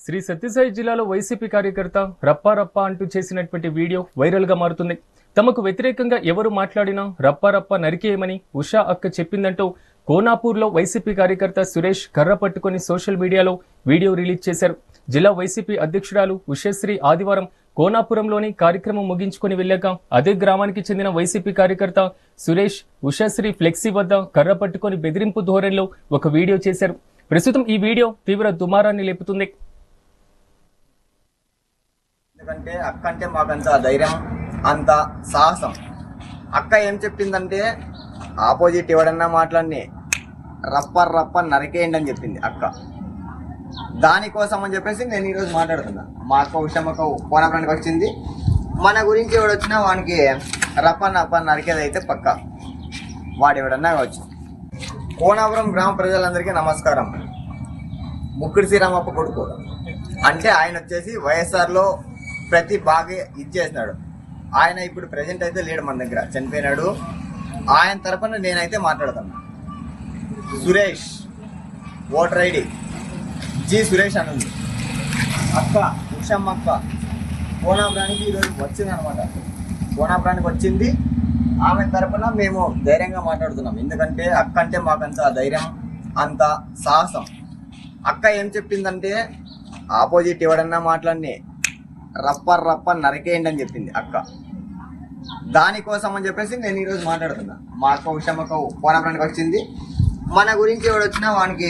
శ్రీ సత్యసాయి జిల్లాలో వైసీపీ కార్యకర్త రప్పా అంటూ చేసినటువంటి వీడియో వైరల్ గా మారుతుంది. తమకు వ్యతిరేకంగా ఎవరు మాట్లాడినా రప్పా నరికేయమని ఉషా అక్క చెప్పిందంటూ కోనాపూర్లో వైసీపీ కార్యకర్త సురేష్ కర్ర పట్టుకుని సోషల్ మీడియాలో వీడియో రిలీజ్ చేశారు. జిల్లా వైసీపీ అధ్యక్షురాలు ఉషశ్రీ ఆదివారం కోనాపురంలోని కార్యక్రమం ముగించుకుని వెళ్ళాక అదే గ్రామానికి చెందిన వైసీపీ కార్యకర్త సురేష్ ఉషశ్రీ ఫ్లెక్సీ వద్ద కర్ర పట్టుకుని బెదిరింపు ధోరణిలో ఒక వీడియో చేశారు. ప్రస్తుతం ఈ వీడియో తీవ్ర దుమారాన్ని లేపుతుంది. ఎందుకంటే అక్క అంటే మాకంత ధైర్యం, అంత సాహసం. అక్క ఏం చెప్పిందంటే ఆపోజిట్ ఎవడన్నా మాట్లాడిని రప్ప నరికేయండి అని చెప్పింది అక్క. దానికోసం అని చెప్పేసి నేను ఈరోజు మాట్లాడుతున్నా. మా అక్క ఉషమ్మక్క కోనపురానికి వచ్చింది. మన గురించి ఎవడు వచ్చినా వానికి రప్ప నరికేది అయితే పక్క. వాడు ఎవడన్నా కావచ్చు. కోనాపురం గ్రామ ప్రజలందరికీ నమస్కారం. ముక్కిడి శ్రీరామప్ప కొడుకు అంటే ఆయన వచ్చేసి వైఎస్ఆర్లో ప్రతి బాగా ఇచ్చేసినాడు. ఆయన ఇప్పుడు ప్రజెంట్ అయితే లేడు, మన దగ్గర చనిపోయినాడు. ఆయన తరపున నేనైతే మాట్లాడుతున్నా. Suresh voter ID G Suresh అని ఉంది. అక్క ఉషమ్మ అక్క కోనాపురానికి ఈరోజు వచ్చింది అనమాట. కోనాపురానికి వచ్చింది. ఆమె తరపున మేము ధైర్యంగా మాట్లాడుతున్నాం. ఎందుకంటే అక్క అంటే మాకంత ధైర్యం, అంత సాహసం. అక్క ఏం చెప్పిందంటే ఆపోజిట్ ఎవడన్నా మాట్లాడిని రప్ప నరికేయండి అని చెప్పింది అక్క. దానికోసం అని చెప్పేసి నేను ఈరోజు మాట్లాడుతున్నా. మా అక్క ఉషమ్మక్క కోనపురానికి వచ్చింది. మన గురించి ఎవడు వచ్చినా వానికి